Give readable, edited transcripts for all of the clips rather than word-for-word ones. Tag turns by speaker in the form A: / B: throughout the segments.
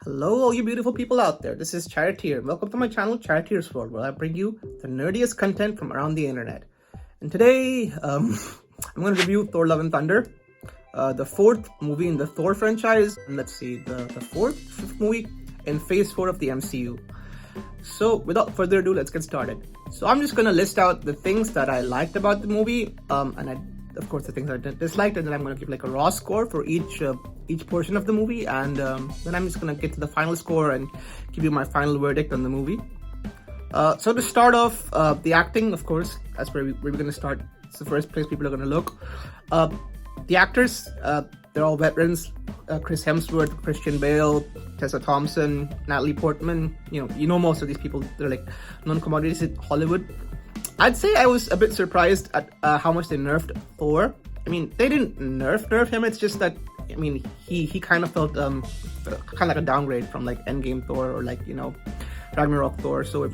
A: Hello, all you beautiful people out there. This is ChaR1ot here. Welcome to my channel, ChaR1ot33r's World, where I bring you the nerdiest content from around the internet. And today, I'm going to review Thor: Love and Thunder, the fourth movie in the Thor franchise. And let's see, the fifth movie in Phase 4 of the MCU. So, without further ado, let's get started. So, I'm just going to list out the things that I liked about the movie, of course, the things I disliked, and then I'm going to give like a raw score for each portion of the movie, and then I'm just going to get to the final score and give you my final verdict on the movie. So to start off, the acting, of course, that's where we're going to start. It's the first place people are going to look. The actors, they're all veterans. Chris Hemsworth, Christian Bale, Tessa Thompson, Natalie Portman. You know most of these people. They're like non-commodities in Hollywood. I'd say I was a bit surprised at how much they nerfed Thor. I mean, they didn't nerf him. It's just that, I mean, he kind of felt kind of like a downgrade from like Endgame Thor or like, Ragnarok Thor. So it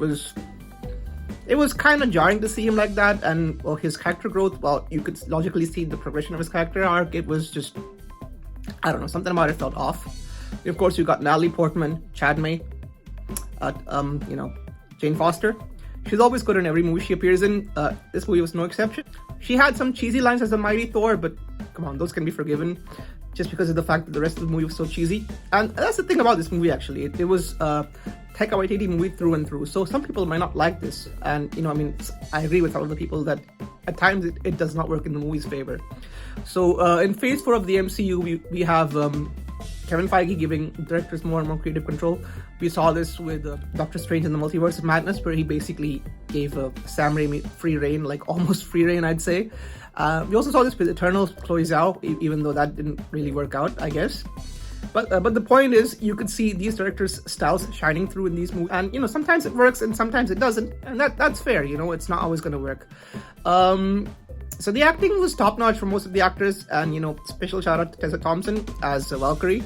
A: was kind of jarring to see him like that. And well, his character growth, well, you could logically see the progression of his character arc. It was just, I don't know, something about it felt off. Of course, you got Natalie Portman, Chadmay, Jane Foster. She's always good in every movie she appears in. This movie was no exception. She had some cheesy lines as the mighty Thor, but come on, those can be forgiven just because of the fact that the rest of the movie was so cheesy. And that's the thing about this movie, actually. It was a Taika Waititi movie through and through. So some people might not like this. And, I agree with all of the people that at times it does not work in the movie's favor. So in Phase 4 of the MCU, we have Kevin Feige giving directors more and more creative control. We saw this with Doctor Strange in the Multiverse of Madness, where he basically gave Sam Raimi free reign, like almost free reign, I'd say. We also saw this with Eternals, Chloe Zhao, even though that didn't really work out, I guess. But the point is, you could see these directors' styles shining through in these movies. And, sometimes it works and sometimes it doesn't. And that's fair, it's not always going to work. So the acting was top-notch for most of the actors, and special shout out to Tessa Thompson as Valkyrie.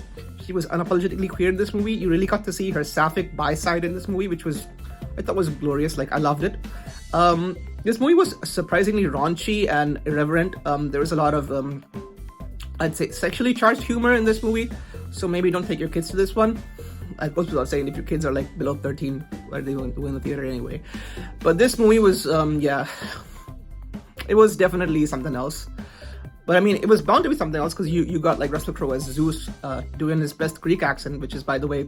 A: She was unapologetically queer in this movie. You really got to see her sapphic bi side in this movie, which I thought was glorious. Like, I loved it. This movie was surprisingly raunchy and irreverent. There was a lot of I'd say sexually charged humor in this movie, so maybe don't take your kids to this one. I goes without saying, if your kids are like below 13, why are they going to in the theater anyway? But this movie was it was definitely something else. But I mean, it was bound to be something else because you got like Russell Crowe as Zeus doing his best Greek accent, which is, by the way,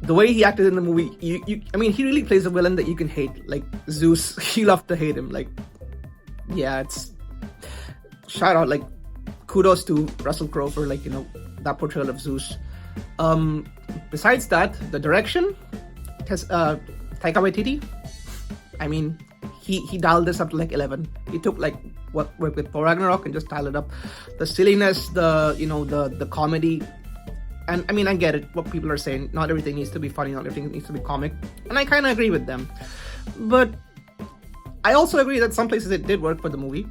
A: the way he acted in the movie, he really plays a villain that you can hate. Like Zeus, you love to hate him. Like, yeah, it's shout out, like, kudos to Russell Crowe for that portrayal of Zeus. Besides that, the direction, Taika Waititi, he dialed this up to like 11. He took like what worked with Thor Ragnarok and just dialed it up. The silliness, the comedy, and I get it, what people are saying. Not everything needs to be funny, not everything needs to be comic, and I kind of agree with them. But I also agree that some places it did work for the movie.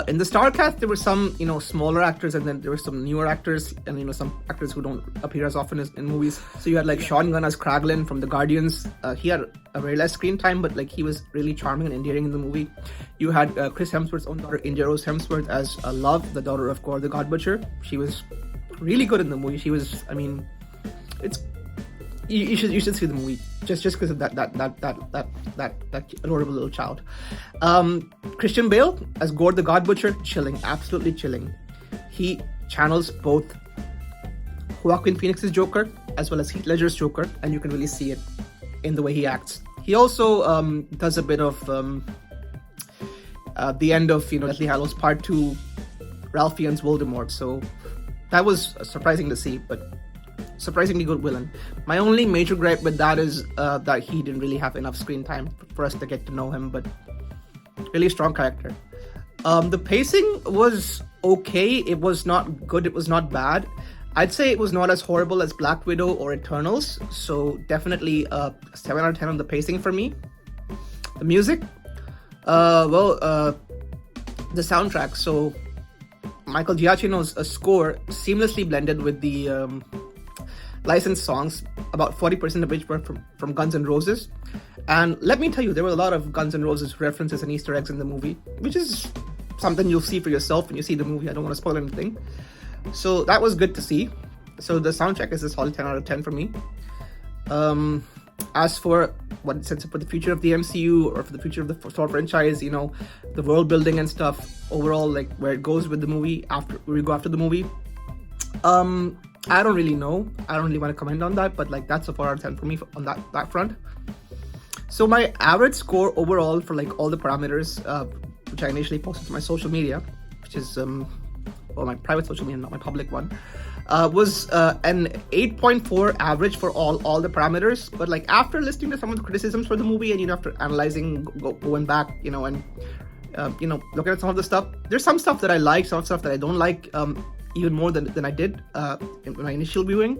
A: In the star cast, there were some, smaller actors, and then there were some newer actors, and, some actors who don't appear as often in movies. So you had, like, Sean Gunn as Kraglin from The Guardians. He had a very less screen time, but, like, he was really charming and endearing in the movie. You had Chris Hemsworth's own daughter, India Rose Hemsworth, as Love, the daughter of Thor the God Butcher. She was really good in the movie. She was, it's... You should see the movie just because of that adorable little child. Christian Bale as Gore the God Butcher, chilling, absolutely chilling. He channels both Joaquin Phoenix's Joker as well as Heath Ledger's Joker, and you can really see it in the way he acts. He also does a bit of the end of Deathly Hallows Part 2, Ralph Fiennes Voldemort. So that was surprising to see, but surprisingly good villain. My only major gripe with that is that he didn't really have enough screen time for us to get to know him, but really strong character. The pacing was okay. It was not good. It was not bad. I'd say it was not as horrible as Black Widow or Eternals, so definitely 7 out of 10 on the pacing for me. The music, the soundtrack. So Michael Giacchino's score seamlessly blended with the licensed songs, about 40% of which were from Guns N' Roses. And let me tell you, there were a lot of Guns N' Roses references and Easter eggs in the movie, which is something you'll see for yourself when you see the movie. I don't want to spoil anything. So that was good to see. So the soundtrack is a solid 10 out of 10 for me. As for what it sets up for the future of the MCU or for the future of the Thor franchise, you know, the world building and stuff, overall, like where it goes with the movie after we go after the movie, I don't really know. I don't really want to comment on that, but like that's a 4 out of 10 for me on that front. So my average score overall for like all the parameters, which I initially posted to my social media, which is well, my private social media, not my public one, was an 8.4 average for all the parameters. But like after listening to some of the criticisms for the movie and, you know, after analyzing, going back, you know, and you know, looking at some of the stuff, there's some stuff that I like, some stuff that I don't like, even more than I did in my initial viewing.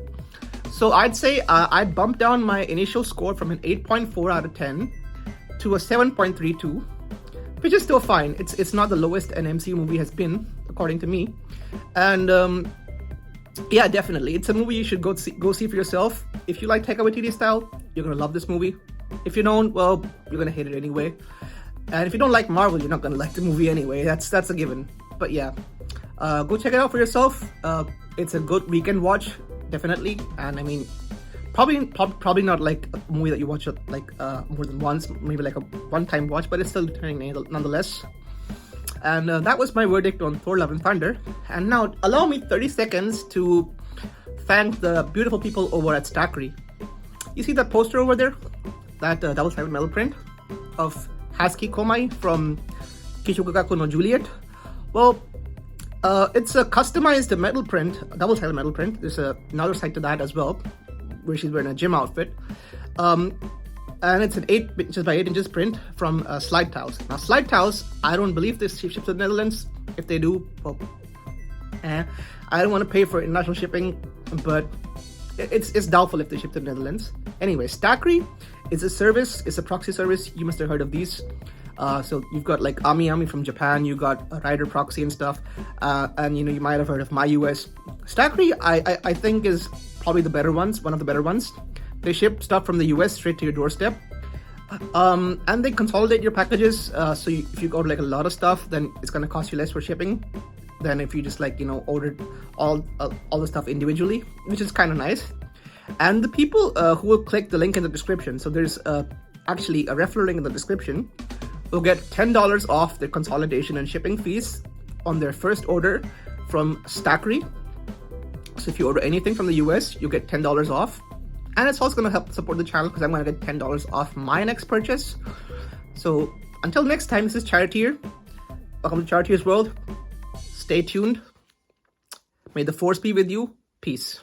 A: So I'd say I bumped down my initial score from an 8.4 out of 10 to a 7.32, which is still fine. It's not the lowest an MCU movie has been, according to me. And yeah, definitely, it's a movie you should go see for yourself. If you like Taika Waititi style, you're gonna love this movie. If you don't, well, you're gonna hate it anyway. And if you don't like Marvel, you're not gonna like the movie anyway. That's a given. But yeah, go check it out for yourself. It's a good weekend watch, definitely. And I mean, probably not like a movie that you watch like more than once, maybe like a one-time watch, but it's still entertaining nonetheless. And that was my verdict on Thor: Love and Thunder. And now allow me 30 seconds to thank the beautiful people over at Stackery. You see that poster over there? That double-sided metal print of Hasuki Komai from Kishugaku no Juliet? Well, it's a customized metal print, a double-sided metal print. There's another side to that as well, where she's wearing a gym outfit. And it's an 8 inches by 8 inches print from Slide Tiles. Now, Slide Tiles, I don't believe this ships to the Netherlands. If they do, well, I don't want to pay for international shipping, but it's doubtful if they ship to the Netherlands. Anyway, Stackery is a service, it's a proxy service. You must have heard of these. So you've got like Ami from Japan, you got a Rider Proxy and stuff, and you know, you might have heard of MyUS. Stackery, I think, is probably the better ones, one of the better ones. They ship stuff from the US straight to your doorstep, and they consolidate your packages. So if you order like a lot of stuff, then it's gonna cost you less for shipping than if you just like, you know, ordered all the stuff individually, which is kind of nice. And the people who will click the link in the description, so there's actually a referral link in the description, will get $10 off their consolidation and shipping fees on their first order from Stackery. So if you order anything from the US, you get $10 off. And it's also going to help support the channel because I'm going to get $10 off my next purchase. So until next time, this is ChaR1ot here. Welcome to ChaR1ot's world. Stay tuned. May the force be with you. Peace.